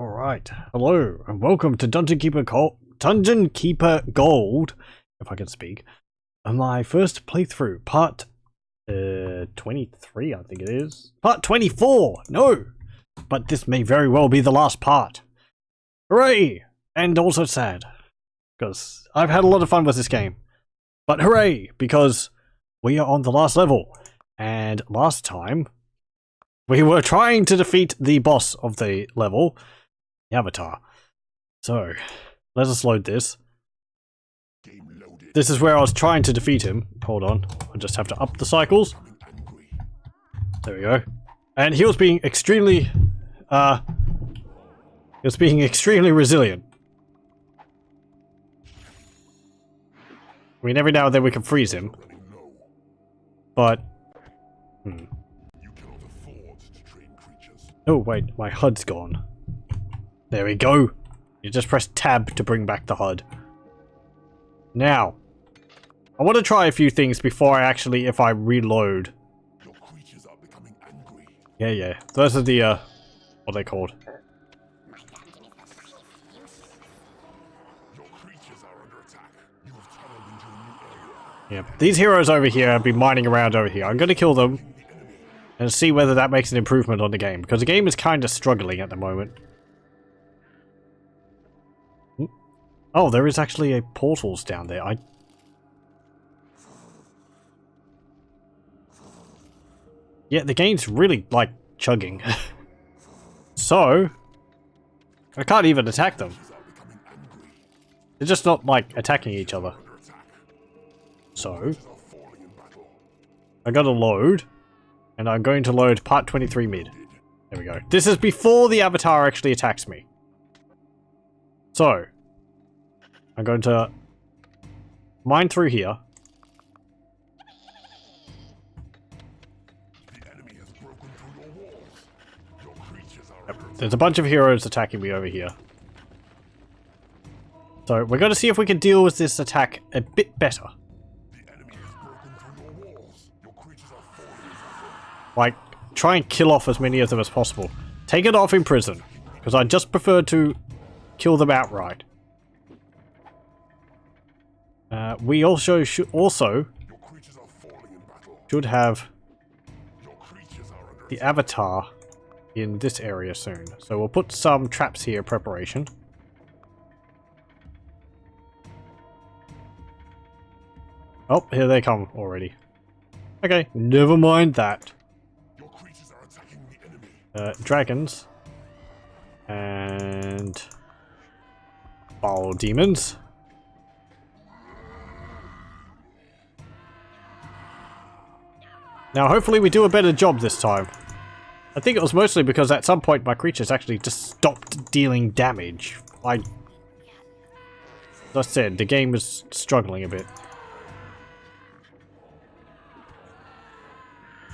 Alright, hello and welcome to Dungeon Keeper Gold, if I can speak, and my first playthrough, part 23 I think it is. Part 24! No! But this may very well be the last part. Hooray! And also sad, because I've had a lot of fun with this game. But hooray, because we are on the last level, and last time we were trying to defeat the boss of the level, the Avatar. So, let us load this. This is where I was trying to defeat him. Hold on, I just have to up the cycles. There we go. And he was being extremely, resilient. I mean, every now and then we can freeze him. But, Oh wait, my HUD's gone. There we go. You just press tab to bring back the HUD. Now, I want to try a few things before if I reload. Your creatures are becoming angry. Yeah. Those are the, what are they called? Your creatures are under attack. You have tunneled into a new area. Yeah, these heroes over here have been mining around over here. I'm going to kill them and see whether that makes an improvement on the game, because the game is kind of struggling at the moment. Oh, there is actually a portals down there. Yeah, the game's really, like, chugging. So, I can't even attack them. They're just not, like, attacking each other. So, I gotta load, and I'm going to load part 23 mid. There we go. This is before the Avatar actually attacks me. So, I'm going to mine through here. The enemy has broken through your walls. Your creatures are Yep. under There's a bunch of heroes attacking me over here. So, we're going to see if we can deal with this attack a bit better. The enemy has broken through your walls. Your creatures are falling. Like, try and kill off as many of them as possible. Take it off in prison, because I just prefer to kill them outright. We also should Your creatures are falling in battle. have Your creatures are under the Avatar in this area soon. So we'll put some traps here, preparation. Oh, here they come already. Okay, never mind that. Your creatures are attacking the enemy. Dragons. And foul demons. Now hopefully we do a better job this time. I think it was mostly because at some point my creatures actually just stopped dealing damage. As I said, the game is struggling a bit.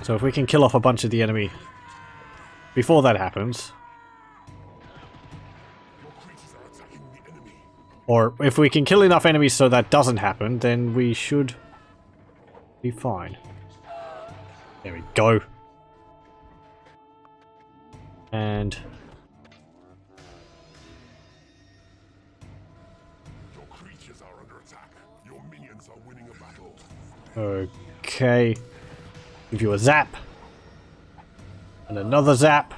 So if we can kill off a bunch of the enemy before that happens. Your creatures are attacking the enemy. Or if we can kill enough enemies so that doesn't happen, then we should be fine. There we go. And Your creatures are under attack. Your minions are winning a battle. okay. Give you a zap. And another zap.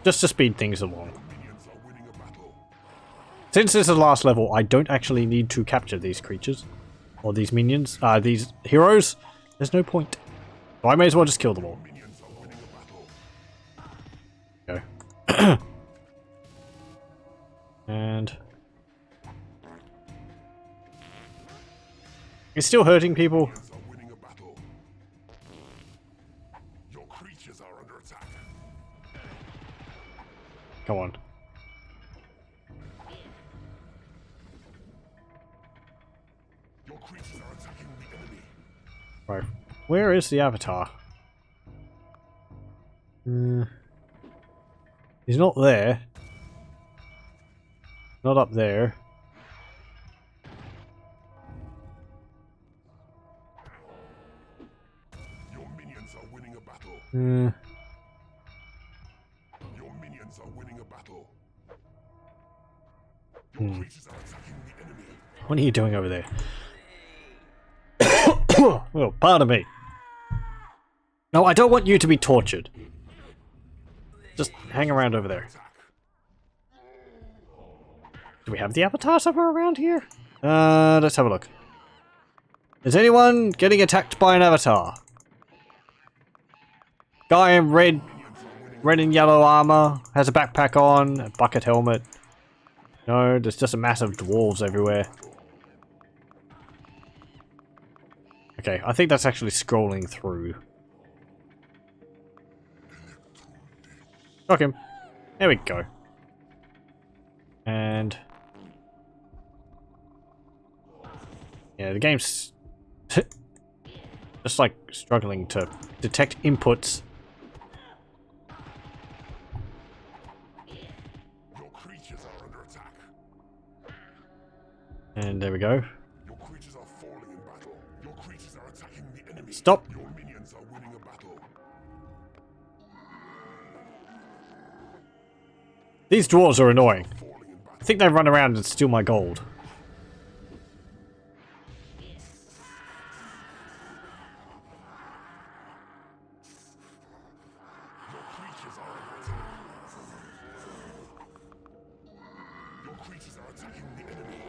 Just to speed things along. Minions are winning a battle. Since this is the last level, I don't actually need to capture these creatures. Or these minions. These heroes. There's no point. So I may as well just kill them all. Minions are winning a battle. Go. And it's still hurting people. Minions are winning a battle. Your creatures are under attack. Come on. Your creatures are attacking the enemy. Right. Where is the Avatar? He's not there. Not up there. Your minions are winning a battle. Hmm. Your minions minions are winning a battle. Your creatures are attacking the enemy. What are you doing over there? Oh, pardon me. No, I don't want you to be tortured. Just hang around over there. Do we have the avatar somewhere around here? Let's have a look. Is anyone getting attacked by an avatar? Guy in red and yellow armor, has a backpack on, a bucket helmet. No, there's just a massive dwarves everywhere. Okay, I think that's actually scrolling through. Shock him. There we go. And... yeah, the game's just like struggling to detect inputs. Your creatures are under attack. And there we go. Your creatures are falling in battle. Your creatures are attacking the enemy. Stop. Your minions are winning a battle. These dwarves are annoying. Falling in battle. I think they run around and steal my gold. Your creatures are under attack. Your creatures are attacking the enemy.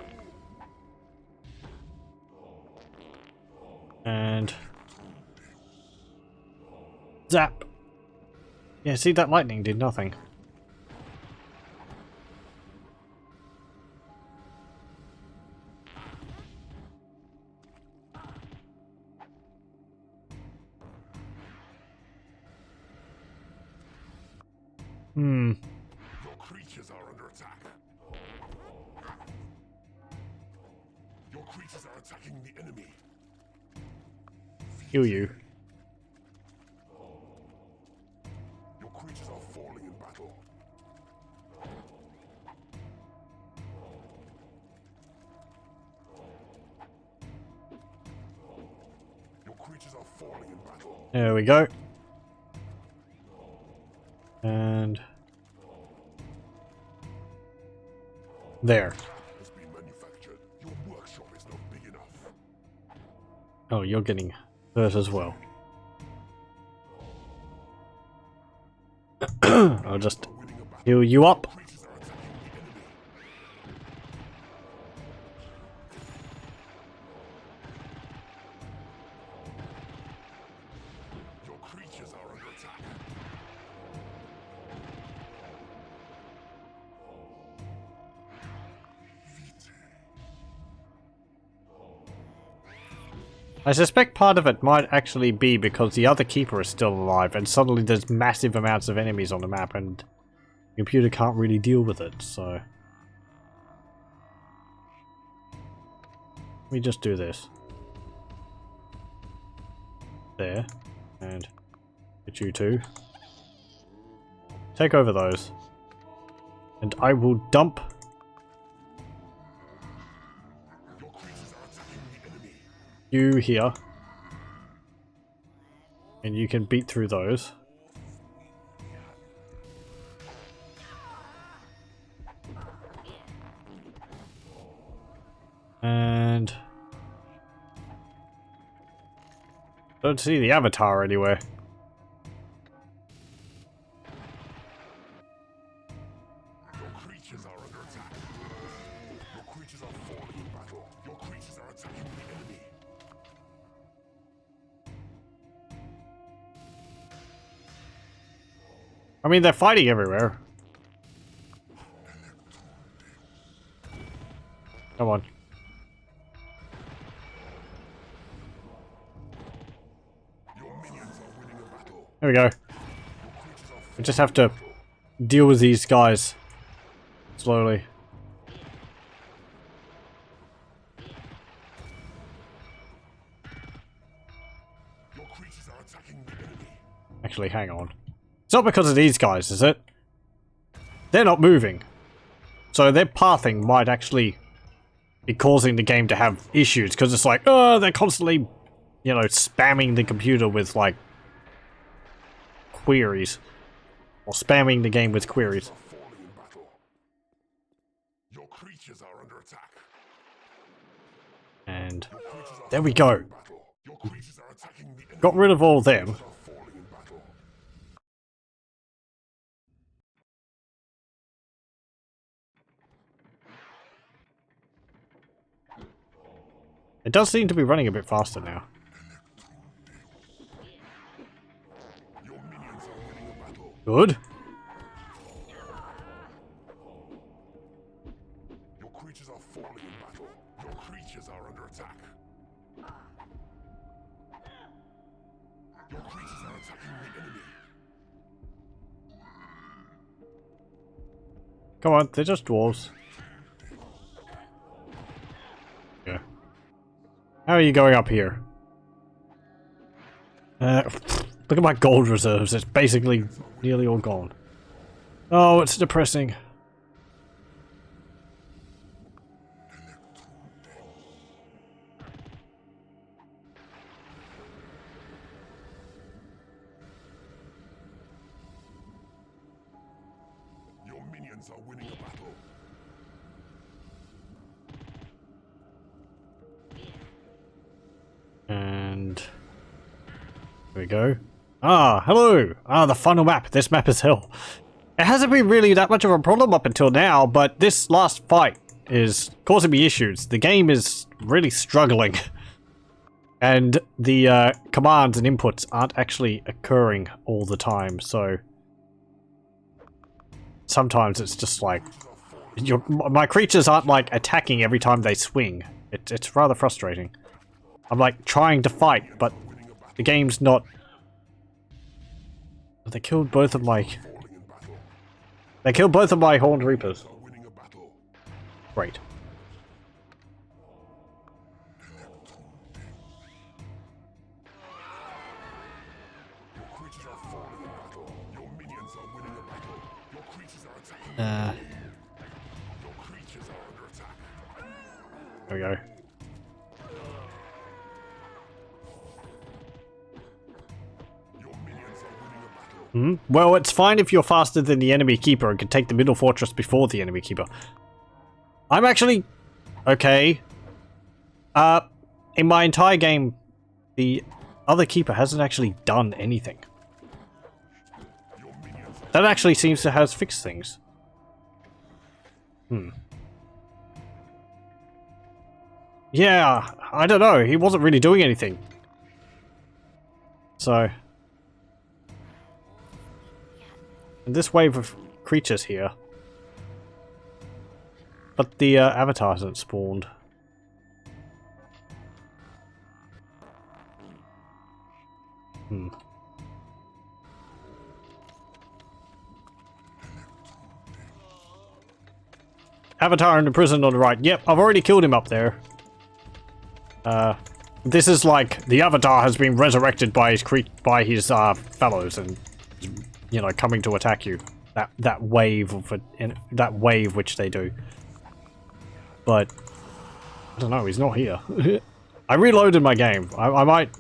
And... zap! Yeah, see, that lightning did nothing. Your creatures are under attack. Your creatures are attacking the enemy. Heal you. Your creatures are falling in battle. Your creatures are falling in battle. There we go. And... there. Has been manufactured. Your workshop is not big enough. Oh, you're getting hurt as well. I'll just Winning a battle. heal you up. Creatures are attacking the enemy. Your creatures are under attack. I suspect part of it might actually be because the other keeper is still alive and suddenly there's massive amounts of enemies on the map and the computer can't really deal with it, so... let me just do this. There. And get you two. Take over those. And I will dump Your creatures are attacking the enemy. you here. And you can beat through those. And... don't see the avatar anywhere. Your creatures are under attack. Your creatures are falling in battle. Your creatures are attacking the enemy. I mean, they're fighting everywhere. Come on. Your minions are winning a battle. There we go. Your creatures are We just have to deal with these guys slowly. Your creatures are attacking the enemy. Actually, hang on. It's not because of these guys, is it? They're not moving. So their pathing might actually be causing the game to have issues, because it's like, oh, they're constantly, you know, spamming the computer with, like, queries. Or spamming the game with queries. falling in battle. Your creatures are under attack. And Creatures are there we go. battle. Your creatures are attacking the enemy. Got rid of all them. Are falling in battle. It does seem to be running a bit faster now. Your minions are winning a battle. Good. Your creatures are falling in battle. Your creatures are under attack. Your creatures are attacking the enemy. Come on, they're just dwarves. Yeah. How are you going up here? Look at my gold reserves. It's basically nearly all gone. Oh, it's depressing. Your minions are winning a battle. And there we go. Ah, hello! Ah, the final map. This map is hell. It hasn't been really that much of a problem up until now, but this last fight is causing me issues. The game is really struggling. And the commands and inputs aren't actually occurring all the time, so sometimes it's just like my creatures aren't like attacking every time they swing. It's rather frustrating. I'm like trying to fight, but the game's not. They killed both of my. They killed both of my Horned Reapers. Winning a battle. Great. Your creatures are falling in battle. Your minions are winning a battle. Your creatures are attacking. Your creatures are under attack. There we go. Your minions are winning a battle. Well, it's fine if you're faster than the enemy keeper and can take the middle fortress before the enemy keeper. I'm actually okay. In my entire game, the other keeper hasn't actually done anything. Your minions are That actually seems to have fixed things. Yeah, I don't know. He wasn't really doing anything. So, and this wave of creatures here. But the avatar hasn't spawned. Avatar in the prison on the right. Yep, I've already killed him up there. This is like the Avatar has been resurrected by his fellows and, you know, coming to attack you. That wave of that wave which they do. But I don't know. He's not here. I reloaded my game. I might.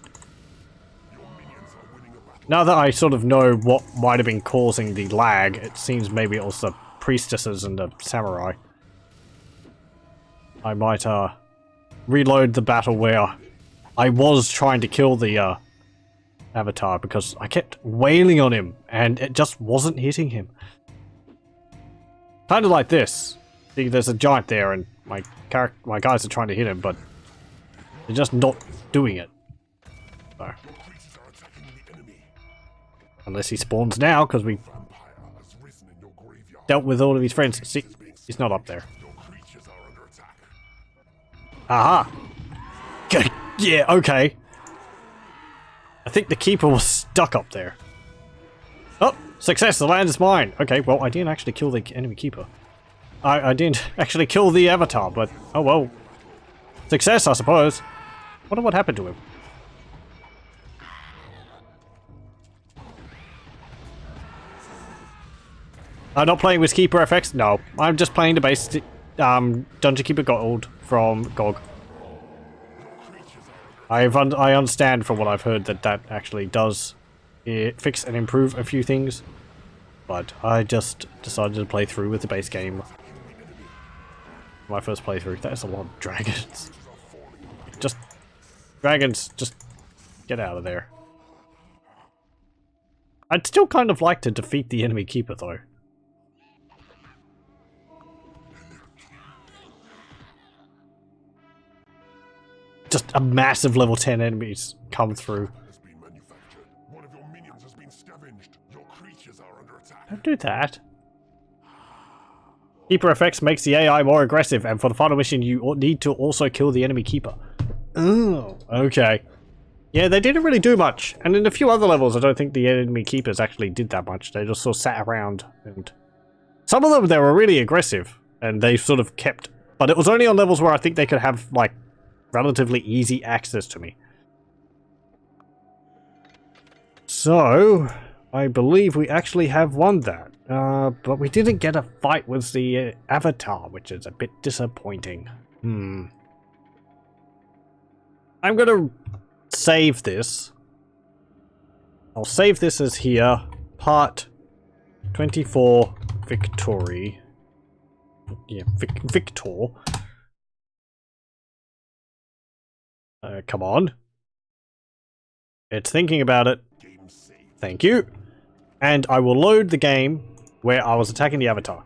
Now that I sort of know what might have been causing the lag, it seems maybe it was the priestesses and the samurai. I might reload the battle where I was trying to kill the Avatar because I kept wailing on him and it just wasn't hitting him. Kind of like this. See, there's a giant there and my guys are trying to hit him, but they're just not doing it. So. creatures are attacking the enemy. Unless he spawns now, because we Vampire has risen in your graveyard. dealt with all of his friends. See, he's not up there. Your creatures are under attack. Aha! Yeah, okay. I think the keeper was stuck up there. Oh, success, the land is mine. Okay, well, I didn't actually kill the enemy keeper. I didn't actually kill the Avatar, but oh well. Success, I suppose. Wonder what happened to him. I'm not playing with Keeper FX? No. I'm just playing the base Dungeon Keeper Gold from GOG. I understand from what I've heard that actually does fix and improve a few things. but I just decided to play through with the base game. My first playthrough. That's a lot of dragons. Just dragons, just get out of there. I'd still kind of like to defeat the enemy keeper though. Just a massive level 10 enemies come through. Has been manufactured. One of your minions has been scavenged. Your creatures are under attack. Don't do that. Keeper effects makes the AI more aggressive, and for the final mission you need to also kill the enemy keeper. Oh, okay. Yeah, they didn't really do much, and in a few other levels I don't think the enemy keepers actually did that much. They just sort of sat around, and some of them they were really aggressive, and they sort of kept, but it was only on levels where I think they could have like relatively easy access to me. So, I believe we actually have won that. But we didn't get a fight with the Avatar, which is a bit disappointing. I'm gonna save this. I'll save this as here. Part 24, Victory. Yeah, Victor. Come on. It's thinking about it. Thank you. And I will load the game where I was attacking the Avatar.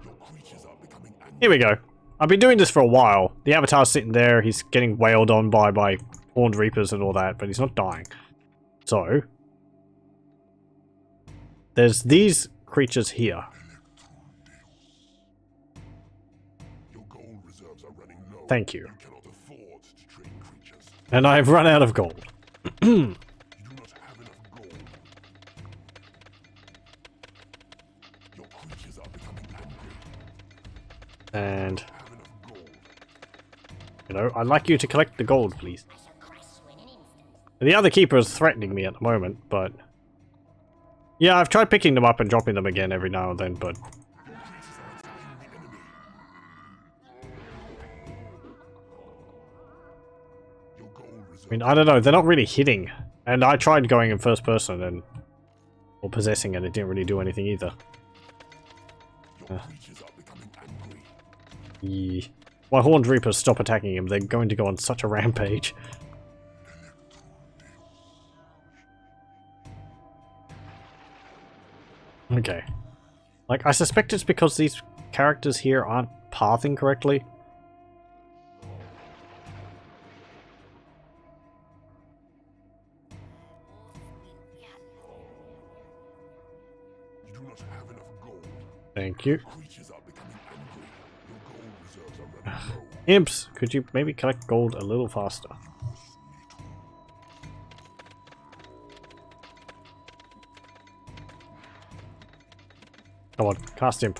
Here we go. I've been doing this for a while. The Avatar's sitting there. He's getting wailed on by Horned Reapers and all that, but he's not dying. So, there's these creatures here. Thank you. And I've run out of gold. And, you know, I'd like you to collect the gold, please. The other keeper is threatening me at the moment, but... yeah, I've tried picking them up and dropping them again every now and then, but... I mean, I don't know, they're not really hitting. And I tried going in first person and... or possessing, and it didn't really do anything either. Yeah. Why Horned Reapers stop attacking him? They're going to go on such a rampage. Okay. Like, I suspect it's because these characters here aren't pathing correctly. You do not have enough gold. Thank you. Creatures are becoming angry. Your gold reserves are running low. Imps, could you maybe collect gold a little faster? Come on, cast imp.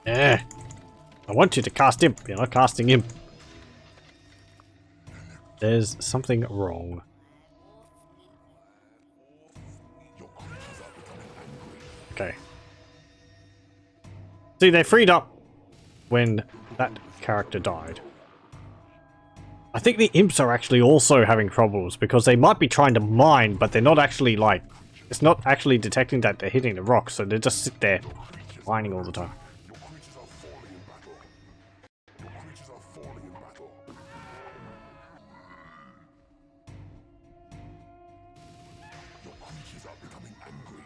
Eh. I want you to cast imp, you're not casting imp. There's something wrong. Okay. See, they freed up when that character died. I think the imps are actually also having problems because they might be trying to mine, but they're not actually like... it's not actually detecting that they're hitting the rocks, so they just sit there mining all the time. Your creatures are falling in battle. Your creatures are falling in battle. Your creatures are becoming angry.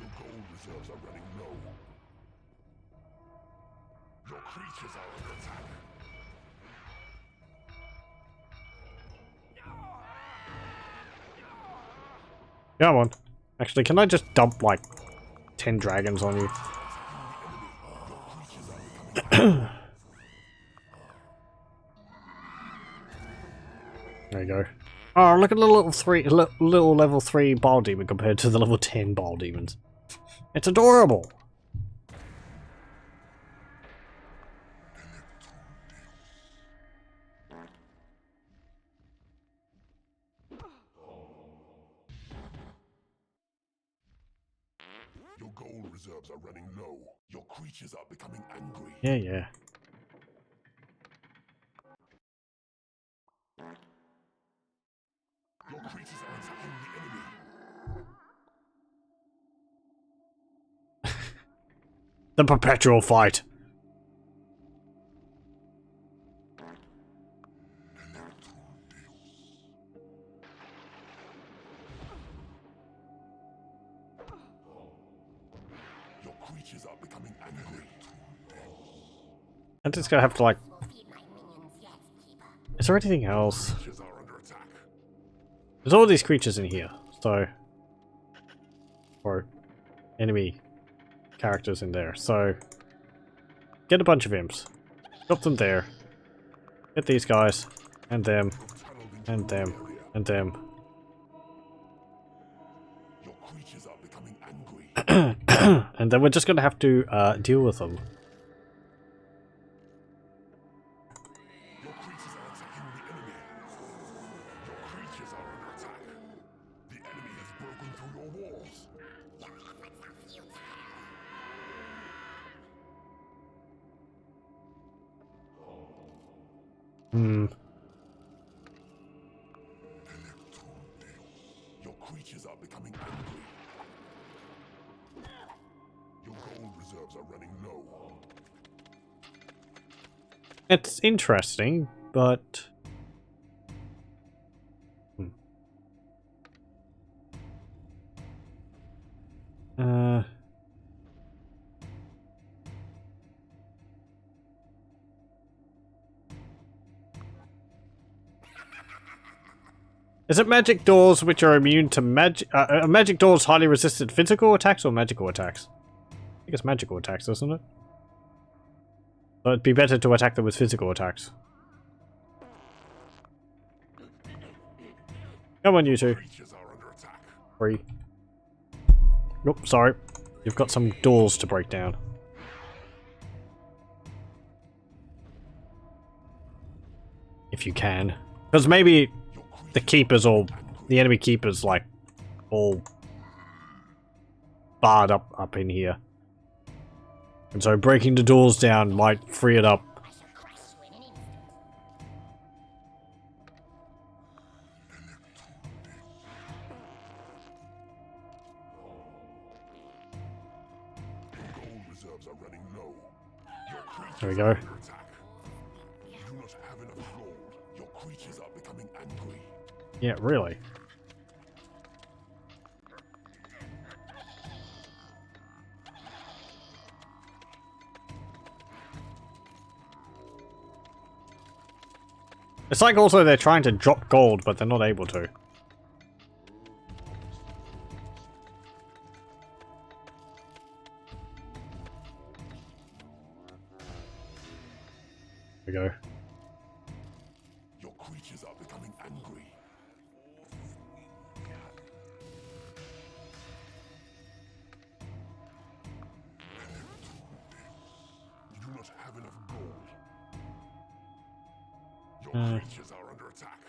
Your gold reserves are running low. Your creatures are under attack. Come on. Actually, can I just dump like 10 dragons on you? There you go. Oh, look at the little level 3 bile demon compared to the level 10 bile demons. It's adorable. Your gold reserves are running low. Your creatures are becoming angry. Yeah. Your creatures are attacking the enemy. The perpetual fight. Your creatures are becoming angry. I'm just gonna have to like. Is there anything else? Creatures are under attack. There's all these creatures in here, so. Or enemy characters in there, so. Get a bunch of imps. Drop them there. Get these guys. And them. And them. And them. Your creatures are becoming angry. And then we're just gonna have to deal with them. Your creatures are attacking the enemy. Your creatures are under attack. The enemy has broken through your walls. Your creatures are becoming angry. Your gold reserves are running low. It's interesting, but... Is it magic doors which are immune to magic? Magic doors highly resistant physical attacks or magical attacks? I think it's magical attacks, isn't it? So it'd be better to attack them with physical attacks. Come on, you two. Creatures are under attack. Free. Nope, sorry. You've got some doors to break down. If you can. Because maybe the keepers or the enemy keepers like all barred up in here. And so breaking the doors down might free it up. Gold reserves are running low. Your creatures There we are go. under attack. You do not have enough gold. Your creatures are becoming angry. Yeah, really. It's like also they're trying to drop gold, but they're not able to. There we go. Your creatures are becoming angry. You do not have enough gold. Your creatures are under attack.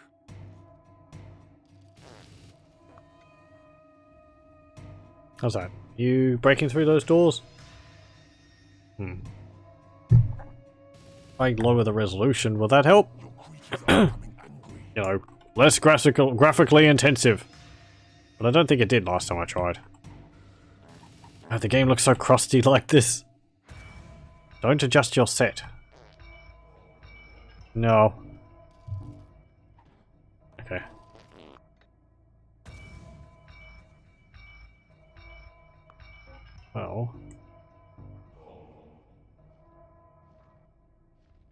How's that? You breaking through those doors? If I lower the resolution, will that help? Your creatures are becoming angry. You know, less graphically intensive. But I don't think it did last time I tried. Oh, the game looks so crusty like this. Don't adjust your set. No. Okay. Well.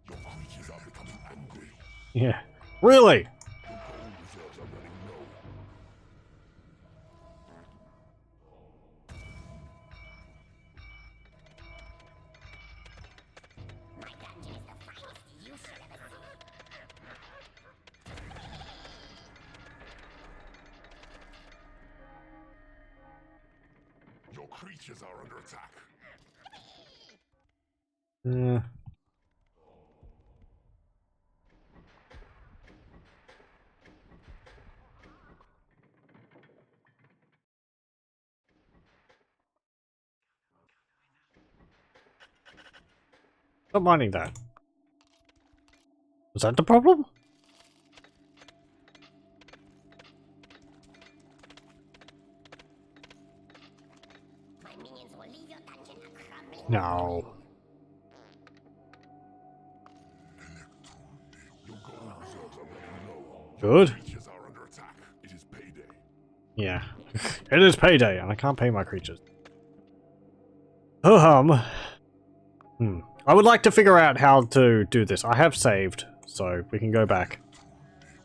Your creatures are becoming angry. Yeah. Really? Your gold reserves are running low. Your creatures are under attack. Stop mining that. Was that the problem? No. Good. Creatures are under attack. It is payday. Yeah. It is payday, and I can't pay my creatures. Oh, I would like to figure out how to do this. I have saved, so we can go back.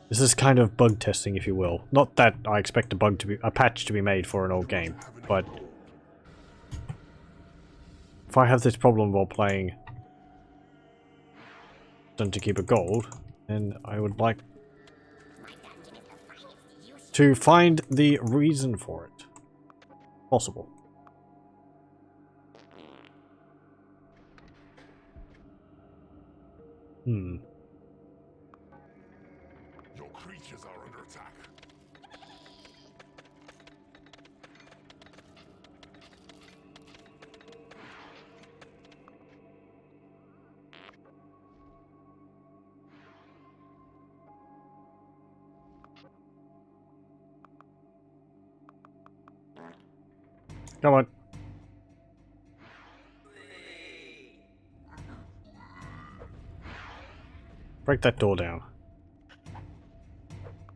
This is kind of bug testing, if you will. Not that I expect a patch to be made for an old game, but if I have this problem while playing Dungeon Keeper Gold, then I would like to find the reason for it. Possible. Your creatures are under attack. Come on. Break that door down.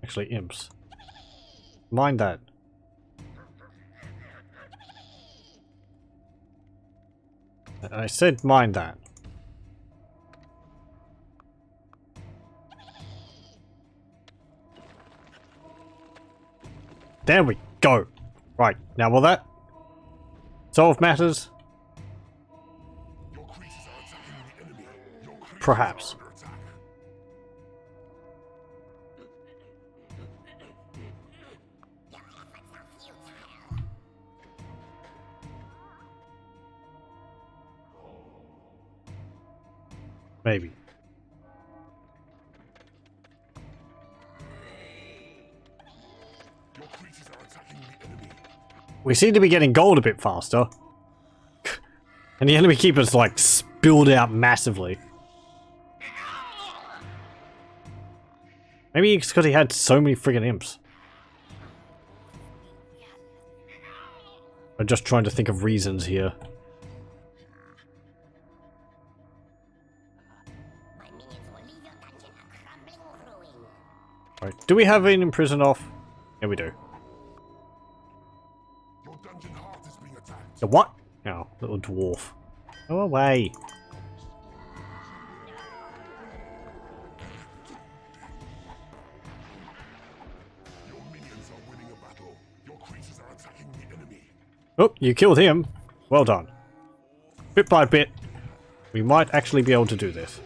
Actually, imps. Mind that. I said mind that. There we go. Right, now will that solve matters? Your creatures are attacking the enemy. Your creatures Perhaps. are under attack. Maybe. Your creatures are attacking the enemy. We seem to be getting gold a bit faster. And the enemy keeper's like spilled out massively. Maybe it's because he had so many friggin' imps. I'm just trying to think of reasons here. Right. Do we have an imprison off? Yeah, we do. Your dungeon heart is being attacked. The what? Oh, little dwarf. Go away. Your minions are winning a battle. Your creatures are attacking the enemy. Oh, you killed him. Well done. Bit by bit, we might actually be able to do this.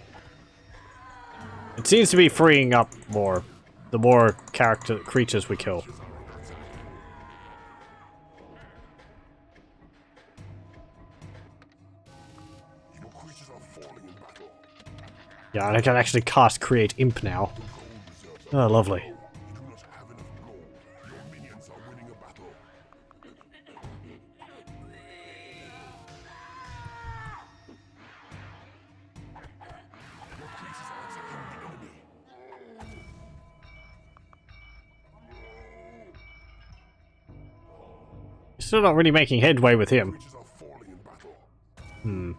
It seems to be freeing up more, the more creatures we kill. Your creatures are falling in battle. Yeah, and I can actually cast Create Imp now. Oh, lovely. You do not have enough gold. Your minions are winning a battle. Your creatures are attacking the enemy. Still not really making headway with him. Creatures are falling in battle. Your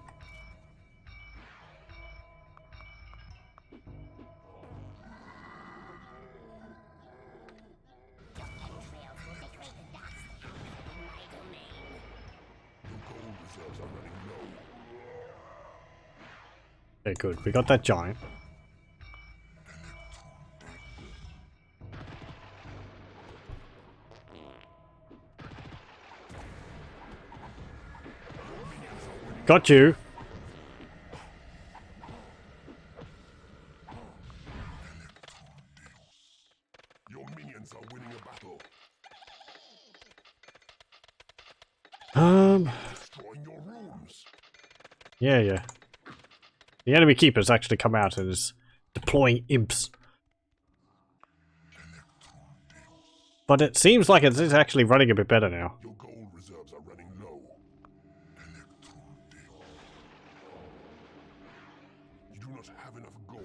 gold reserves are running low. Okay, good. We got that giant. Got you. Your minions are winning a battle. Destroying your rooms. Yeah. The enemy keeper's actually come out and is deploying imps. But it seems like it is actually running a bit better now. Your gold reserves are running low. do not have enough gold.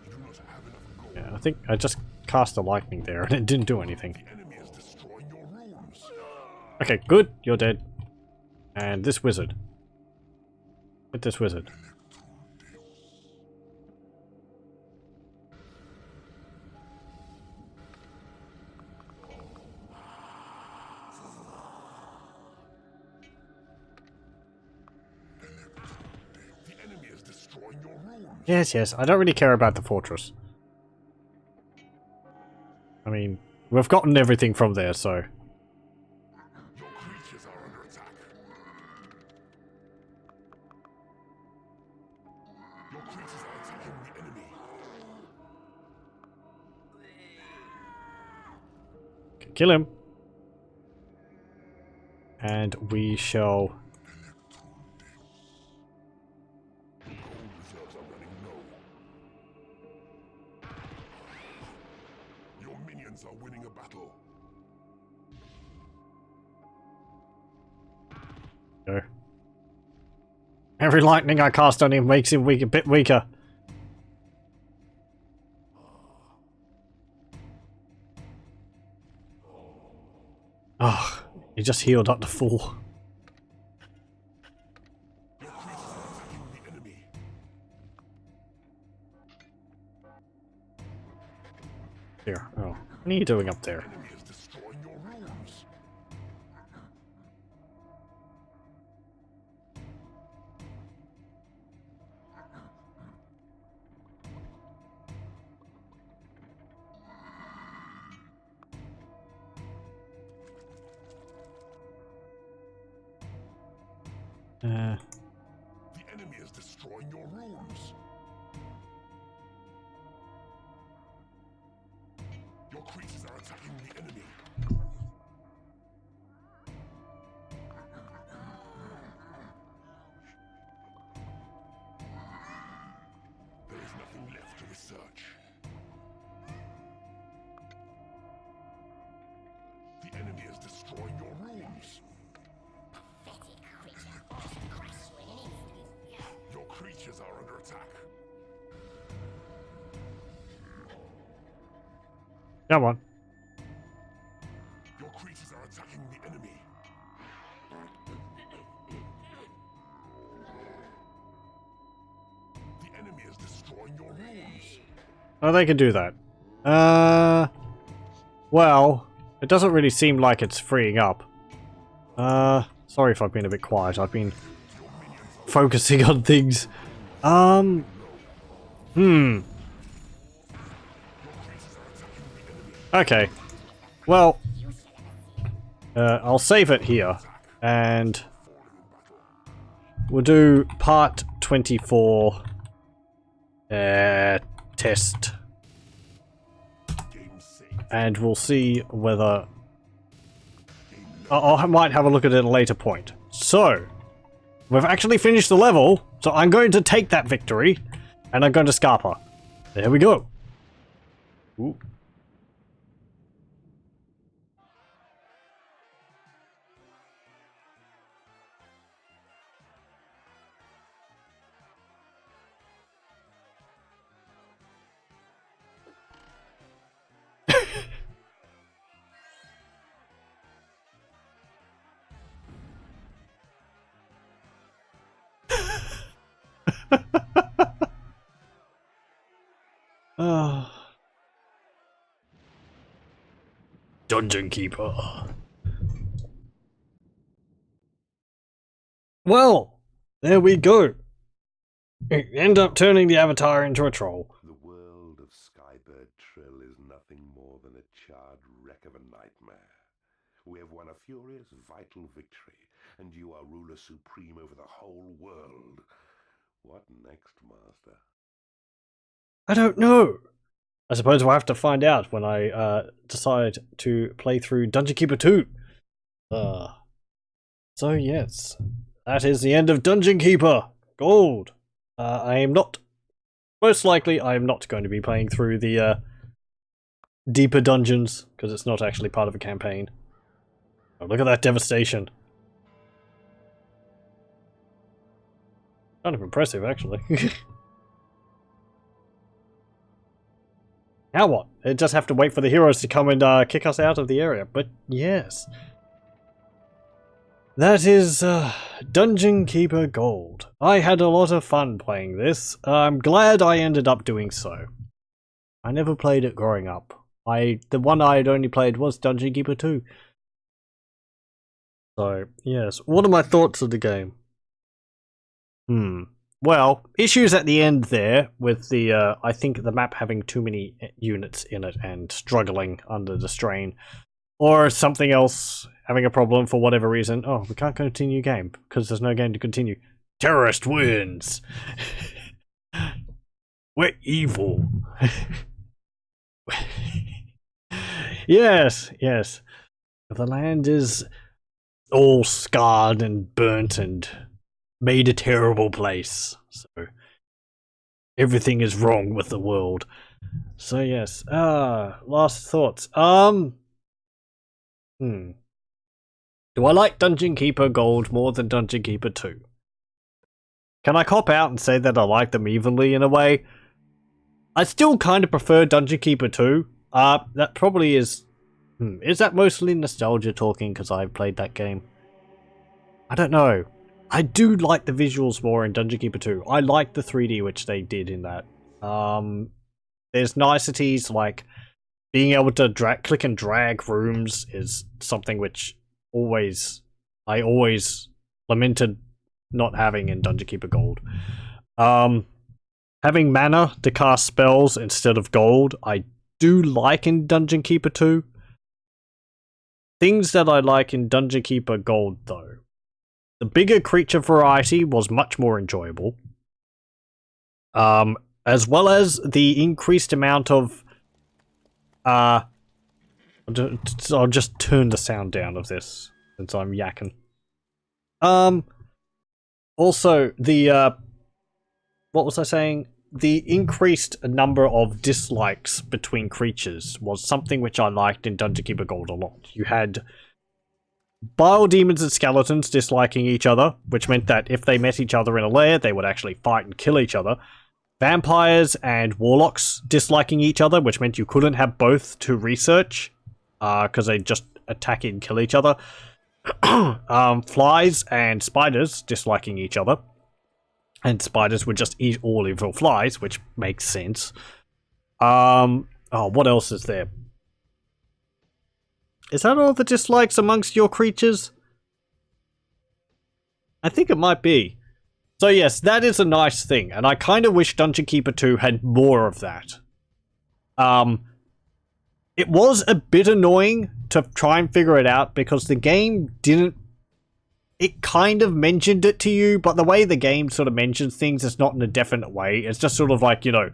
You do not have enough gold. Yeah, I think I just cast a lightning there and it didn't do anything. The enemy is destroying your runes. Okay, good. You're dead. And this wizard. Hit this wizard. The enemy is destroying your runes. Yes, yes. I don't really care about the fortress. I mean, we've gotten everything from there, so... Your creatures are under attack. Your creatures are attacking the enemy. Kill him. And we shall... Gold reserves are running low. Your minions are winning a battle. Go. Every lightning I cast on him makes him weak, a bit weaker. Oh, he just healed up to full. Your creatures are attacking the enemy. Here. Oh, what are you doing up there? The enemy is destroying your runes. Uh, The enemy is destroying your runes. Your creatures are attacking the enemy. There is nothing left to research. The enemy is destroying your runes. Your creatures are under attack. come on. Your creatures are attacking the enemy. The enemy is destroying your runes. Oh, they can do that. Well, it doesn't really seem like it's freeing up. Sorry if I've been a bit quiet. I've been focusing on things. Okay. Well, I'll save it here, and we'll do part 24 test, Game saved. and we'll see whether I might have a look at it at a later point. So, we've actually finished the level, so I'm going to take that victory, and I'm going to Scarpa. There we go. Ooh. Dungeon Keeper. Well, there we go. End up turning the Avatar into a troll. The world of Skybird Trill is nothing more than a charred wreck of a nightmare. We have won a furious, vital victory, and you are ruler supreme over the whole world. What next, Master? I don't know. I suppose we'll have to find out when I decide to play through Dungeon Keeper 2. So yes, that is the end of Dungeon Keeper Gold. I am not, most likely I am not going to be playing through the deeper dungeons, because it's not actually part of a campaign. Oh, look at that devastation. Kind of impressive, actually. Now what? They just have to wait for the heroes to come and kick us out of the area. But yes. That is Dungeon Keeper Gold. I had a lot of fun playing this. I'm glad I ended up doing so. I never played it growing up. The one I had only played was Dungeon Keeper 2. So, yes. What are my thoughts of the game? Well, issues at the end there with the, I think the map having too many units in it and struggling under the strain. Or something else having a problem for whatever reason. Oh, we can't continue game because there's no game to continue. Terrorist wins! We're evil! Yes, yes. The land is all scarred and burnt and made a terrible place. So everything is wrong with the world. So yes. Last thoughts. Do I like Dungeon Keeper Gold more than Dungeon Keeper 2? Can I cop out and say that I like them evenly in a way? I still kind of prefer Dungeon Keeper 2. That probably is... is that mostly nostalgia talking because I've played that game? I don't know. I do like the visuals more in Dungeon Keeper 2. I like the 3D which they did in that. There's niceties like being able to click and drag rooms is something which I always lamented not having in Dungeon Keeper Gold. Having mana to cast spells instead of gold, I do like in Dungeon Keeper 2. Things that I like in Dungeon Keeper Gold, though. The bigger creature variety was much more enjoyable. As well as the increased amount of... I'll just turn the sound down of this, since I'm yakking. Also, the... what was I saying? The increased number of dislikes between creatures was something which I liked in Dungeon Keeper Gold a lot. You had bile demons and skeletons disliking each other, which meant that if they met each other in a lair, they would actually fight and kill each other. Vampires and warlocks disliking each other, which meant you couldn't have both to research, because they just attack and kill each other. Flies and spiders disliking each other. And spiders would just eat all evil flies, which makes sense. Oh, what else is there? Is that all the dislikes amongst your creatures? I think it might be. So yes, that is a nice thing, and I kind of wish Dungeon Keeper 2 had more of that. It was a bit annoying to try and figure it out, because the game didn't... It kind of mentioned it to you, but the way the game sort of mentions things is not in a definite way. It's just sort of like, you know,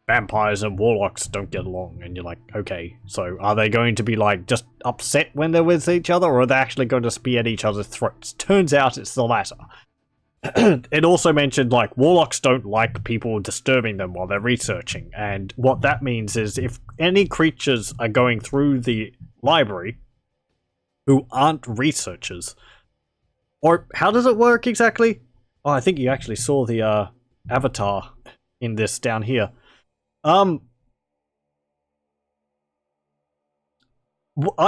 vampires and warlocks don't get along, and you're like, okay, so are they going to be like just upset when they're with each other, or are they actually going to spear at each other's throats? Turns out it's the latter. It also mentioned like warlocks don't like people disturbing them while they're researching, and what that means is if any creatures are going through the library who aren't researchers, or how does it work exactly? Oh, I think you actually saw the avatar in this down here. I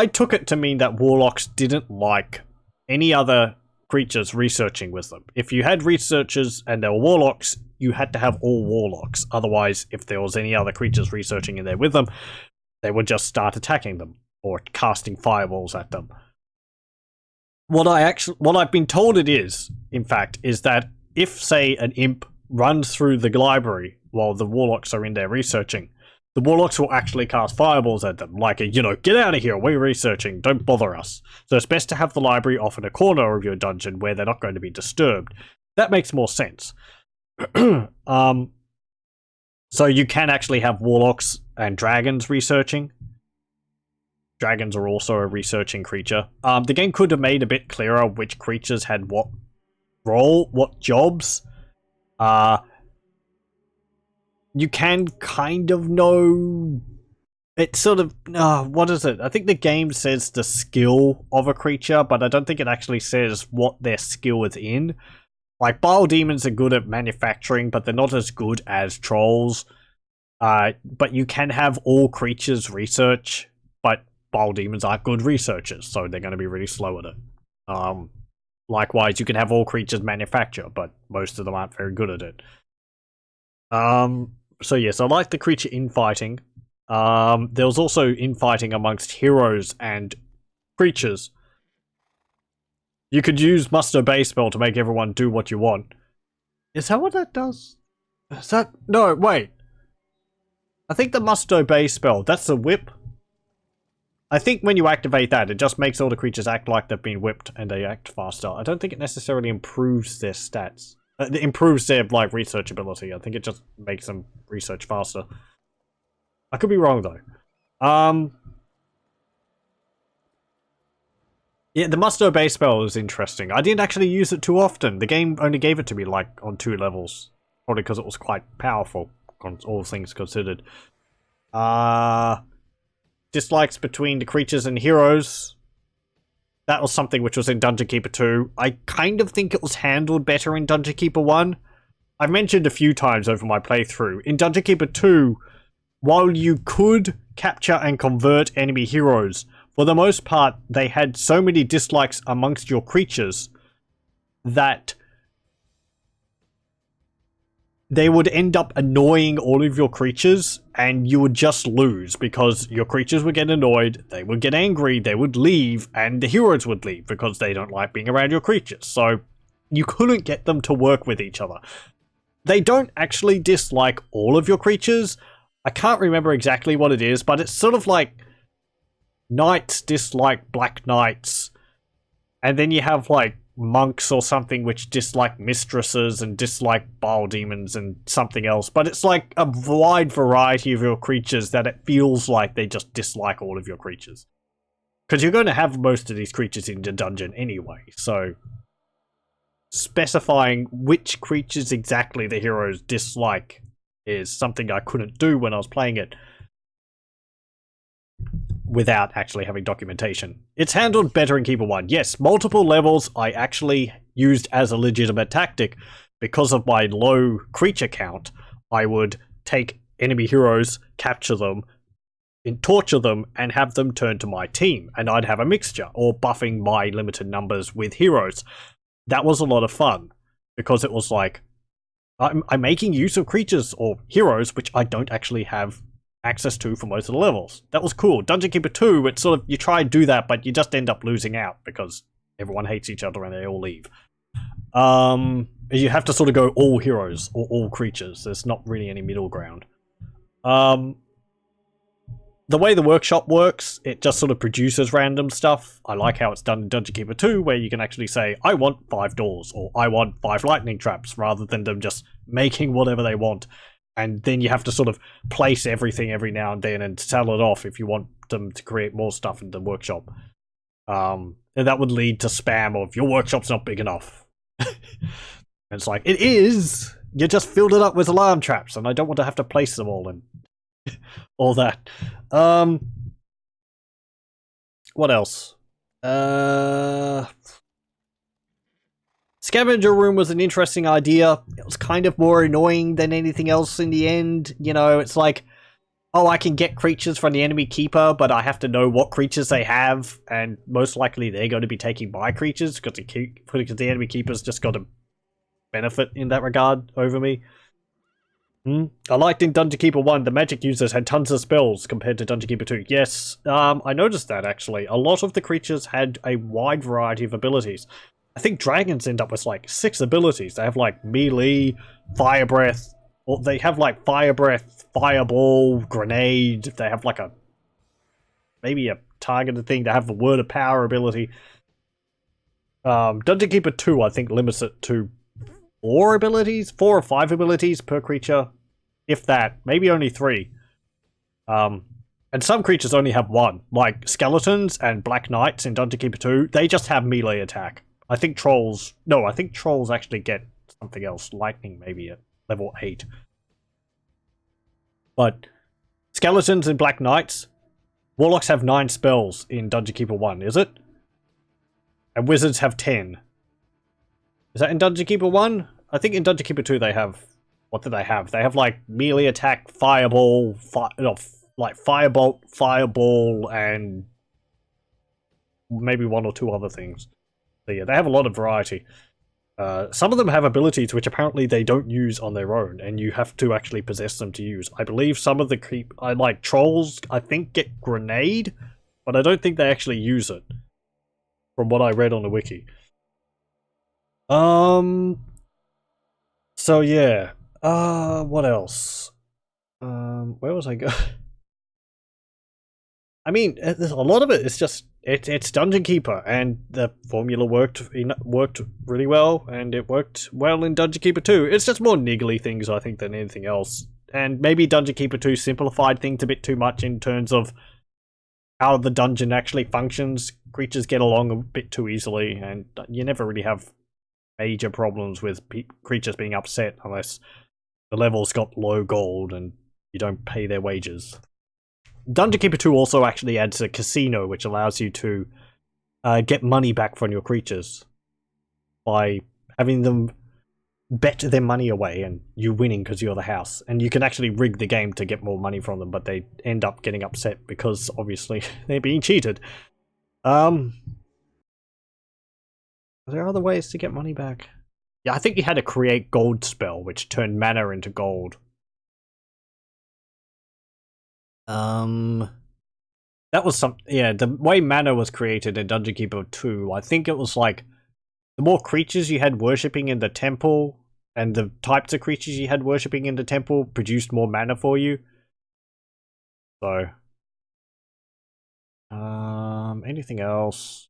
took it to mean that warlocks didn't like any other creatures researching with them. If you had researchers and there were warlocks, you had to have all warlocks. Otherwise, if there was any other creatures researching in there with them, they would just start attacking them or casting fireballs at them. What I've been told it is, in fact, is that if, say, an imp runs through the library while the warlocks are in there researching, the warlocks will actually cast fireballs at them, like, you know, get out of here, we're researching, don't bother us. So it's best to have the library off in a corner of your dungeon where they're not going to be disturbed. That makes more sense. So you can actually have warlocks and dragons researching. Dragons are also a researching creature. The game could have made a bit clearer which creatures had what role, what jobs. You can kind of know... It's sort of... what is it? I think the game says the skill of a creature, but I don't think it actually says what their skill is in. Like, bile demons are good at manufacturing, but they're not as good as trolls. But you can have all creatures research, but Bile Demons aren't good researchers, so they're going to be really slow at it. Likewise, you can have all creatures manufacture, but most of them aren't very good at it. So yes, I like the creature infighting. There was also infighting amongst heroes and creatures. You could use Must Obey spell to make everyone do what you want. Is that what that does? Is that... No, wait. I think the Must Obey spell, that's the whip. I think when you activate that, it just makes all the creatures act like they've been whipped and they act faster. I don't think it necessarily improves their stats. It improves their, like, research ability. I think it just makes them research faster. I could be wrong, though. Yeah, the Must Obey spell is interesting. I didn't actually use it too often. The game only gave it to me, like, on 2 levels. Probably because it was quite powerful, all things considered. Dislikes between the creatures and heroes. That was something which was in Dungeon Keeper 2. I kind of think it was handled better in Dungeon Keeper 1. I've mentioned a few times over my playthrough. In Dungeon Keeper 2, while you could capture and convert enemy heroes, for the most part, they had so many dislikes amongst your creatures that they would end up annoying all of your creatures, and you would just lose because your creatures would get annoyed, they would get angry, they would leave, and the heroes would leave because they don't like being around your creatures. So you couldn't get them to work with each other. They don't actually dislike all of your creatures. I can't remember exactly what it is, but it's sort of like knights dislike black knights, and then you have like monks or something which dislike mistresses and dislike bile demons and something else, but it's like a wide variety of your creatures that it feels like they just dislike all of your creatures. Because you're going to have most of these creatures in the dungeon anyway, so specifying which creatures exactly the heroes dislike is something I couldn't do when I was playing it without actually having documentation. It's handled better in Keeper 1. Yes, multiple levels I actually used as a legitimate tactic. Because of my low creature count, I would take enemy heroes, capture them, and torture them, and have them turn to my team. And I'd have a mixture, or buffing my limited numbers with heroes. That was a lot of fun, because it was like, I'm making use of creatures or heroes which I don't actually have access to for most of the levels. That was cool. Dungeon Keeper 2, it's sort of, you try and do that, but you just end up losing out because everyone hates each other and they all leave. You have to sort of go all heroes or all creatures. There's not really any middle ground. The way the workshop works, it just sort of produces random stuff. I like how it's done in Dungeon Keeper 2, where you can actually say, I want 5 doors, or I want 5 lightning traps, rather than them just making whatever they want. And then you have to sort of place everything every now and then and sell it off if you want them to create more stuff in the workshop. And that would lead to spam of, your workshop's not big enough. And it's like, it is! You just filled it up with alarm traps, and I don't want to have to place them all and all that. What else? Scavenger room was an interesting idea. It was kind of more annoying than anything else in the end. You know, it's like, oh, I can get creatures from the enemy keeper, but I have to know what creatures they have, and most likely they're going to be taking my creatures, because the enemy keeper's just got a benefit in that regard over me. I liked in Dungeon Keeper 1, the magic users had tons of spells compared to Dungeon Keeper 2. Yes, I noticed that actually. A lot of the creatures had a wide variety of abilities. I think dragons end up with like 6 abilities. They have like melee, fire breath, or they have like fire breath, fireball, grenade. They have like maybe a targeted thing. They have the word of power ability. Dungeon Keeper 2, I think, limits it to 4 or 5 abilities per creature. If that, maybe only 3. And some creatures only have 1, like skeletons and black knights in Dungeon Keeper 2. They just have melee attack. I think trolls actually get something else. Lightning maybe at level 8. But skeletons and black knights, warlocks have 9 spells in Dungeon Keeper 1, is it? And wizards have 10. Is that in Dungeon Keeper 1? I think in Dungeon Keeper 2 they have what do they have? They have like melee attack, fireball, like firebolt, fireball, and maybe one or two other things. So yeah, they have a lot of variety. Some of them have abilities which apparently they don't use on their own, and you have to actually possess them to use. I believe some of the like trolls, I think, get grenade, but I don't think they actually use it. From what I read on the wiki. So yeah. What else? Where was I going? I mean, there's a lot of it. It's just it's Dungeon Keeper, and the formula worked really well, and it worked well in Dungeon Keeper 2. It's just more niggly things, I think, than anything else. And maybe Dungeon Keeper 2 simplified things a bit too much in terms of how the dungeon actually functions. Creatures get along a bit too easily, and you never really have major problems with creatures being upset unless the level's got low gold and you don't pay their wages. Dungeon Keeper 2 also actually adds a casino, which allows you to get money back from your creatures by having them bet their money away and you winning because you're the house. And you can actually rig the game to get more money from them, but they end up getting upset because obviously they're being cheated. Are there other ways to get money back? Yeah, I think you had a create gold spell, which turned mana into gold. That was the way mana was created in Dungeon Keeper 2, I think it was like, the more creatures you had worshipping in the temple, and the types of creatures you had worshipping in the temple produced more mana for you. So, anything else?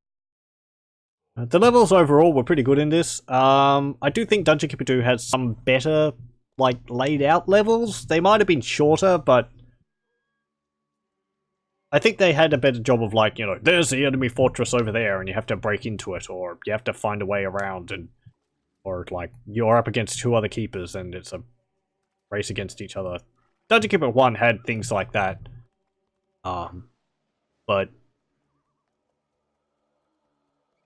The levels overall were pretty good in this. I do think Dungeon Keeper 2 has some better, like, laid out levels. They might have been shorter, but I think they had a better job of, like, you know, there's the enemy fortress over there and you have to break into it, or you have to find a way around, and or like you're up against two other keepers and it's a race against each other. Dungeon Keeper 1 had things like that. But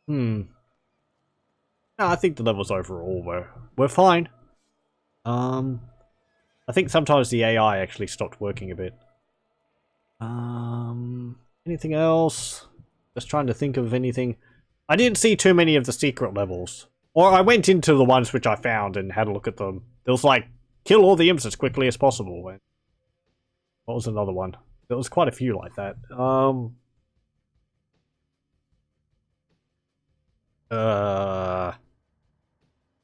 no, I think the levels overall were fine. I think sometimes the AI actually stopped working a bit. Anything else? Just trying to think of anything. I didn't see too many of the secret levels. Or I went into the ones which I found and had a look at them. There was like, kill all the imps as quickly as possible. What was another one? There was quite a few like that.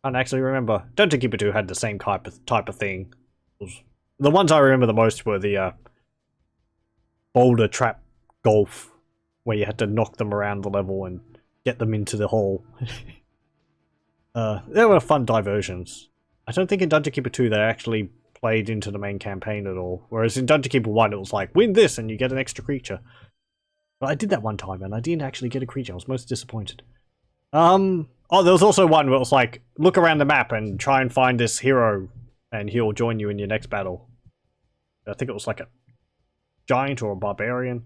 Can't actually remember. Dungeon Keeper 2 had the same type of thing. The ones I remember the most were the boulder trap golf, where you had to knock them around the level and get them into the hole. There were fun diversions. I don't think in Dungeon Keeper 2 they actually played into the main campaign at all. Whereas in Dungeon Keeper 1 it was like, win this and you get an extra creature. But I did that one time and I didn't actually get a creature. I was most disappointed. Oh, there was also one where it was like, look around the map and try and find this hero and he'll join you in your next battle. I think it was like a giant or a barbarian,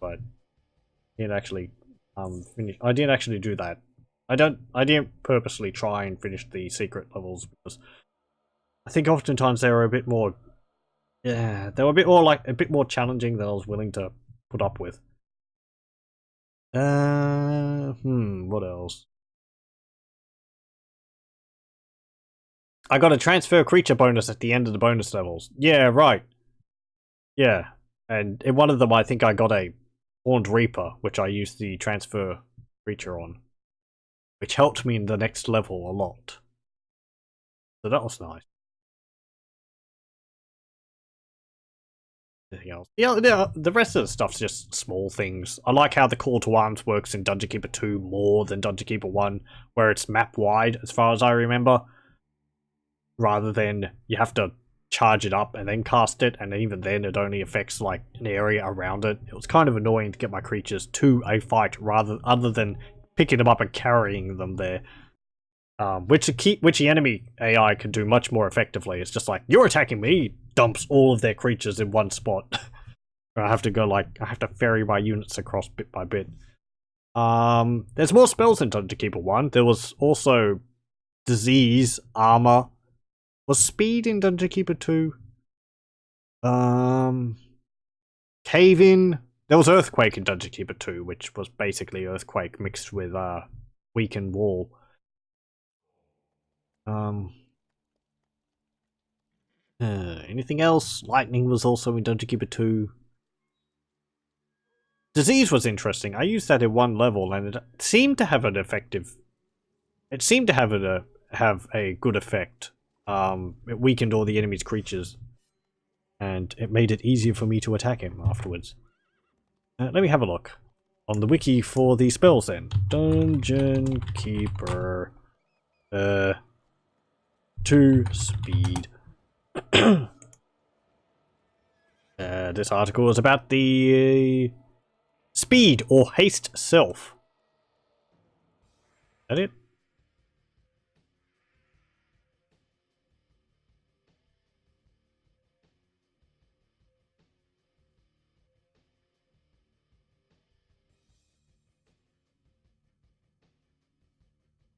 but I didn't actually finish. I didn't actually do that. I didn't purposely try and finish the secret levels because I think oftentimes they were a bit more, they were a bit more challenging than I was willing to put up with. What else? I got a transfer creature bonus at the end of the bonus levels. Yeah, right. Yeah. And in one of them, I think I got a Horned Reaper, which I used the transfer creature on, which helped me in the next level a lot. So that was nice. Anything else? Yeah, the rest of the stuff's just small things. I like how the call to arms works in Dungeon Keeper 2 more than Dungeon Keeper 1, where it's map-wide, as far as I remember, rather than you have to charge it up and then cast it, and even then it only affects like an area around it. It was kind of annoying to get my creatures to a fight other than picking them up and carrying them there. Which the enemy AI can do much more effectively. It's just like, you're attacking me, dumps all of their creatures in one spot. I have to ferry my units across bit by bit. There's more spells in Dungeon Keeper 1. There was also disease, armor. Was speed in Dungeon Keeper 2? Cave in. There was Earthquake in Dungeon Keeper 2, which was basically Earthquake mixed with Weakened Wall. Anything else? Lightning was also in Dungeon Keeper 2. Disease was interesting. I used that in one level, and it seemed to have an effective. It seemed to have a good effect. It weakened all the enemy's creatures, and it made it easier for me to attack him afterwards. Let me have a look on the wiki for the spells then. Dungeon Keeper 2 speed. This article is about the speed or haste self. Is that it?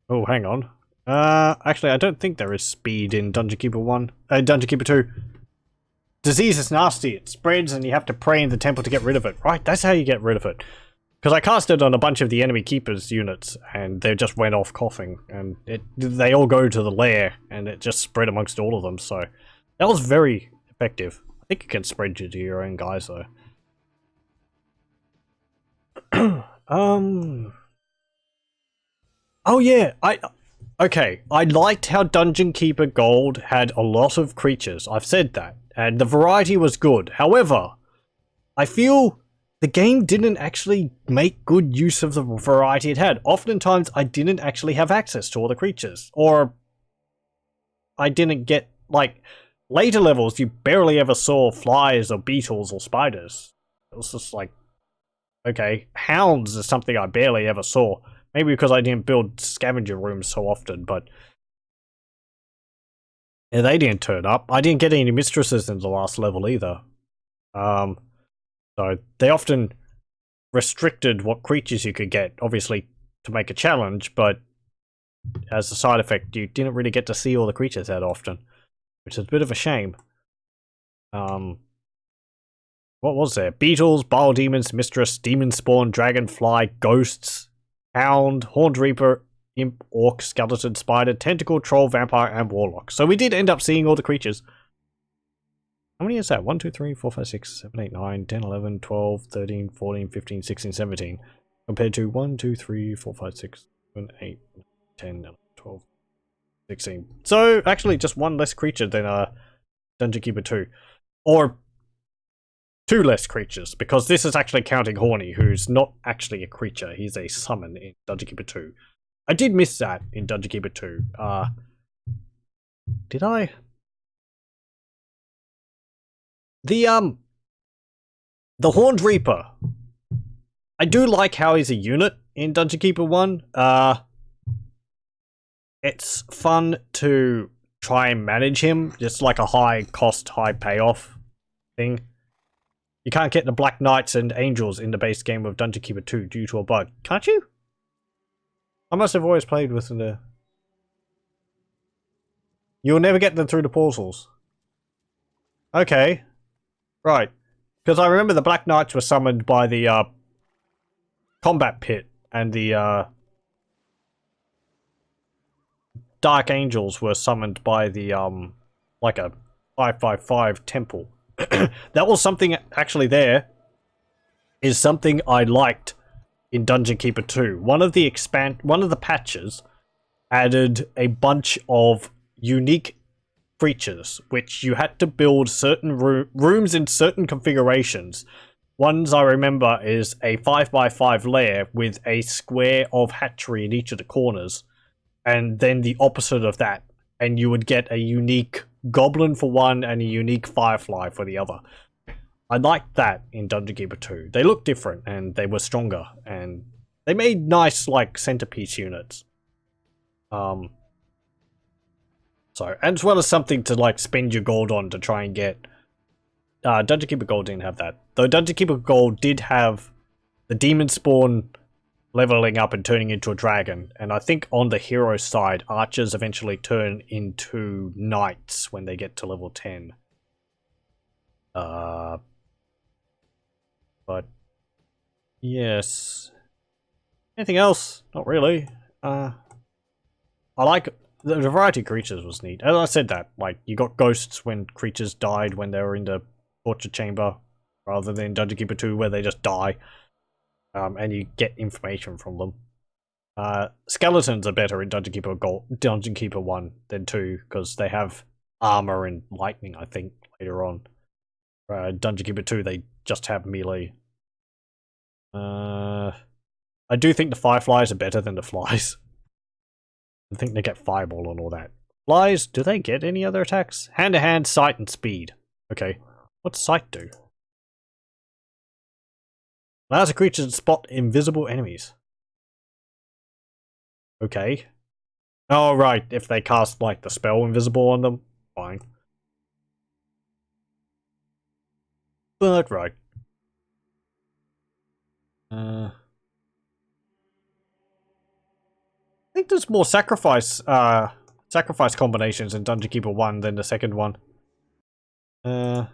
Oh, hang on. Actually, I don't think there is speed in Dungeon Keeper 1. Dungeon Keeper 2. Disease is nasty. It spreads and you have to pray in the temple to get rid of it. Right, that's how you get rid of it. Because I cast it on a bunch of the enemy keepers units and they just went off coughing. And they all go to the lair and it just spread amongst all of them. So that was very effective. I think it can spread you to your own guys though. Oh yeah, okay, I liked how Dungeon Keeper Gold had a lot of creatures. I've said that. And the variety was good. However, I feel the game didn't actually make good use of the variety it had. Oftentimes, I didn't actually have access to all the creatures. Or I didn't get, like, later levels, you barely ever saw flies or beetles or spiders. It was just like, okay, hounds is something I barely ever saw. Maybe because I didn't build scavenger rooms so often, but yeah, they didn't turn up. I didn't get any mistresses in the last level either. So they often restricted what creatures you could get, obviously to make a challenge, but as a side effect, you didn't really get to see all the creatures that often, which is a bit of a shame. What was there? Beetles, bile demons, mistress, demon spawn, dragonfly, ghosts, hound, horned reaper, imp, orc, skeleton, spider, tentacle, troll, vampire, and warlock. So we did end up seeing all the creatures. How many is that? 1, 2, 3, 4, 5, 6, 7, 8, 9, 10, 11, 12, 13, 14, 15, 16, 17. Compared to 1, 2, 3, 4, 5, 6, 7, 8, 10, 11, 12, 16. So actually just one less creature than Dungeon Keeper 2. Or 2 less creatures, because this is actually counting Horny, who's not actually a creature. He's a summon in Dungeon Keeper 2. I did miss that in Dungeon Keeper 2. Did I? The Horned Reaper. I do like how he's a unit in Dungeon Keeper 1. It's fun to try and manage him. Just like a high cost, high payoff thing. You can't get the Black Knights and Angels in the base game of Dungeon Keeper 2 due to a bug. Can't you? I must have always played with the... You'll never get them through the portals. Okay. Right. Because I remember the Black Knights were summoned by the Combat Pit. And the Dark Angels were summoned by the like a 555 temple. That was something actually there. Is something I liked in Dungeon Keeper 2. One of the patches added a bunch of unique creatures, which you had to build certain rooms in certain configurations. Ones I remember is a 5x5 lair with a square of hatchery in each of the corners, and then the opposite of that, and you would get a unique goblin for one and a unique firefly for the other. I liked that in Dungeon Keeper 2. They looked different and they were stronger and they made nice like centerpiece units. So as well as something to like spend your gold on to try and get. Dungeon Keeper Gold didn't have that. Though Dungeon Keeper Gold did have the demon spawn leveling up and turning into a dragon. And I think on the hero side, archers eventually turn into knights when they get to level 10. But yes. Anything else? Not really. I like the variety of creatures was neat. As I said that, like you got ghosts when creatures died when they were in the torture chamber, rather than Dungeon Keeper 2 where they just die. And you get information from them. Skeletons are better in Dungeon Keeper 1 than 2 because they have armor and lightning, I think, later on. Dungeon Keeper 2, they just have melee. I do think the fireflies are better than the flies. I think they get fireball and all that. Flies, do they get any other attacks? Hand-to-hand, sight, and speed. Okay. What's sight do? Allows a creature to spot invisible enemies. Okay. Oh, right. If they cast, like, the spell invisible on them, fine. But, right. I think there's more sacrifice combinations in Dungeon Keeper 1 than the second one. Let's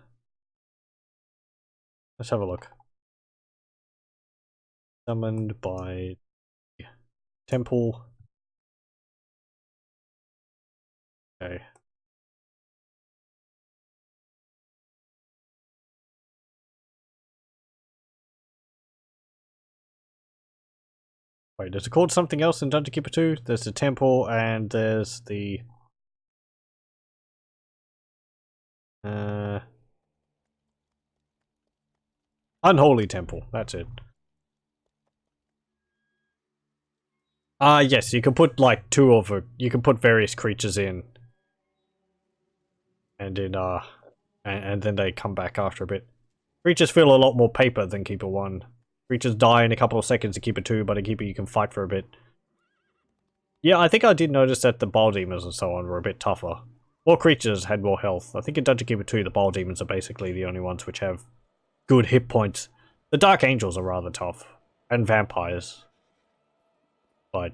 have a look. Summoned by temple. Okay. Wait, is it called something else in Dungeon Keeper 2? There's the temple and there's the Unholy Temple, that's it. Yes, you can put like you can put various creatures in. And in and then they come back after a bit. Creatures feel a lot more paper than Keeper 1. Creatures die in a couple of seconds in Keeper 2, but in Keeper you can fight for a bit. Yeah, I think I did notice that the Bile Demons and so on were a bit tougher. More creatures had more health. I think in Dungeon Keeper 2 the Bile Demons are basically the only ones which have good hit points. The Dark Angels are rather tough. And vampires. But...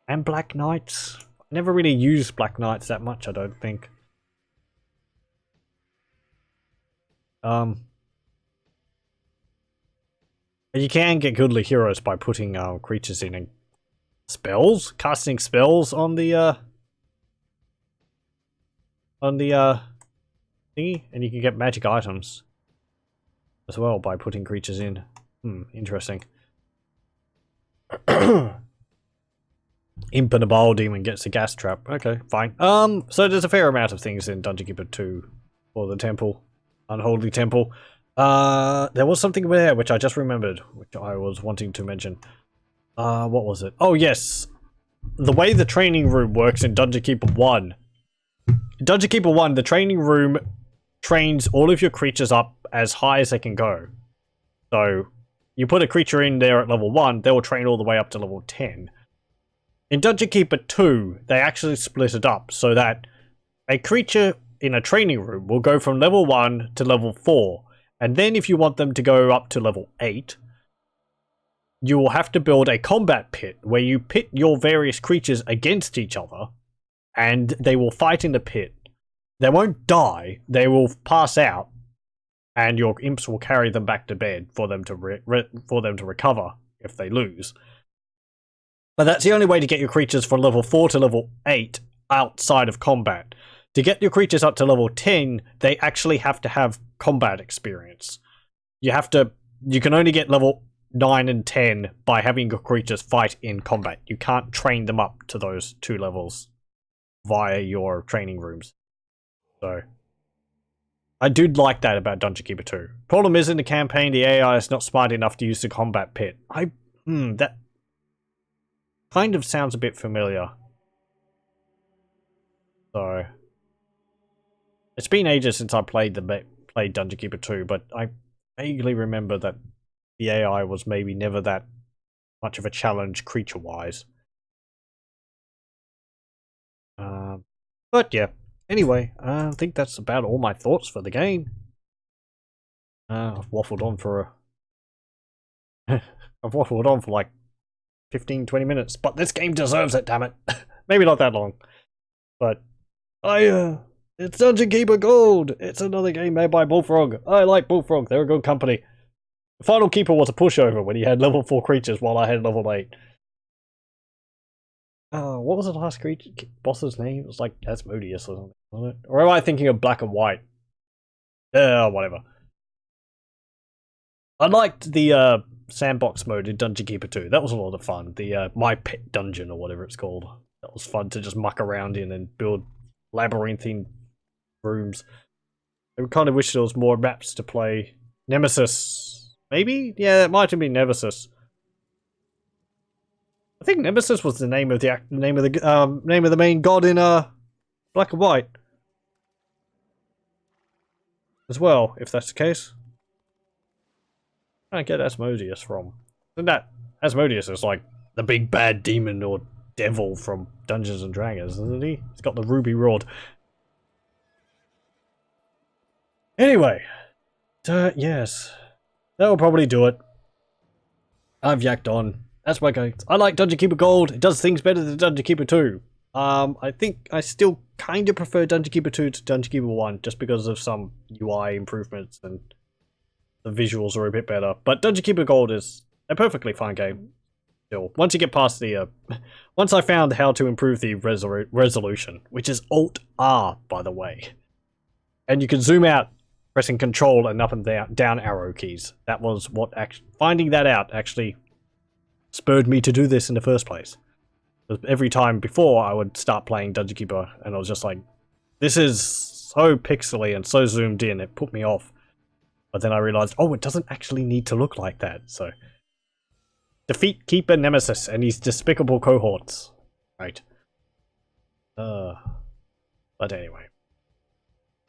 and Black Knights. I never really used Black Knights that much, I don't think. You can get goodly heroes by putting creatures in and spells, casting spells on the thingy, and you can get magic items as well by putting creatures in. Interesting. Imp and a Bile Demon gets a gas trap. Okay, fine. So there's a fair amount of things in Dungeon Keeper 2 for the temple. Unholy Temple. There was something there which I just remembered, which I was wanting to mention. What was it? Oh, yes. The way the training room works in Dungeon Keeper 1. In Dungeon Keeper 1, the training room trains all of your creatures up as high as they can go. So, you put a creature in there at level 1, they will train all the way up to level 10. In Dungeon Keeper 2, they actually split it up so that a creature in a training room will go from level 1 to level 4. And then if you want them to go up to level 8, you will have to build a combat pit where you pit your various creatures against each other and they will fight in the pit. They won't die, they will pass out and your imps will carry them back to bed for them to recover if they lose. But that's the only way to get your creatures from level 4 to level 8 outside of combat. To get your creatures up to level 10, they actually have to have combat experience. You can only get level 9 and 10 by having your creatures fight in combat. You can't train them up to those 2 levels via your training rooms. So, I do like that about Dungeon Keeper 2. Problem is in the campaign, the AI is not smart enough to use the combat pit. That kind of sounds a bit familiar. So, it's been ages since I played Dungeon Keeper 2, but I vaguely remember that the AI was maybe never that much of a challenge creature-wise. But yeah, anyway, I think that's about all my thoughts for the game. I've waffled on for a I've waffled on for like 15-20 minutes, but this game deserves it, damn it. Maybe not that long. But it's Dungeon Keeper Gold! It's another game made by Bullfrog. I like Bullfrog, they're a good company. The Final Keeper was a pushover when he had level 4 creatures while I had level 8. What was the last creature boss's name? It was like Asmodeus or something, wasn't it? Or am I thinking of Black and White? Whatever. I liked the sandbox mode in Dungeon Keeper 2. That was a lot of fun. The My Pet Dungeon or whatever it's called. That was fun to just muck around in and build labyrinthine rooms. I kind of wish there was more maps to play. Nemesis, maybe? Yeah, it might have been Nemesis. I think Nemesis was the name of the name of the main god in Black and White as well, if that's the case. I get Asmodeus from. And that Asmodeus is like the big bad demon or devil from Dungeons and Dragons, isn't he? He's got the ruby rod. Anyway, yes, that will probably do it. I've yacked on. That's my go. I like Dungeon Keeper Gold. It does things better than Dungeon Keeper 2. I think I still kind of prefer Dungeon Keeper 2 to Dungeon Keeper 1 just because of some UI improvements and the visuals are a bit better. But Dungeon Keeper Gold is a perfectly fine game still. Once you get past the... once I found how to improve the resolution, which is Alt-R, by the way. And you can zoom out pressing Control and up and down arrow keys. That was what finding that out actually spurred me to do this in the first place. Every time before I would start playing Dungeon Keeper and I was just like, this is so pixely and so zoomed in, it put me off. But then I realized, oh, it doesn't actually need to look like that, so. Defeat Keeper Nemesis and his despicable cohorts. Right. But anyway.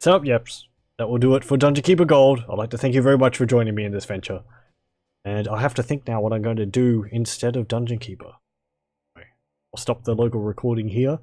So, yep, that will do it for Dungeon Keeper Gold. I'd like to thank you very much for joining me in this venture. And I have to think now what I'm going to do instead of Dungeon Keeper. I'll stop the local recording here.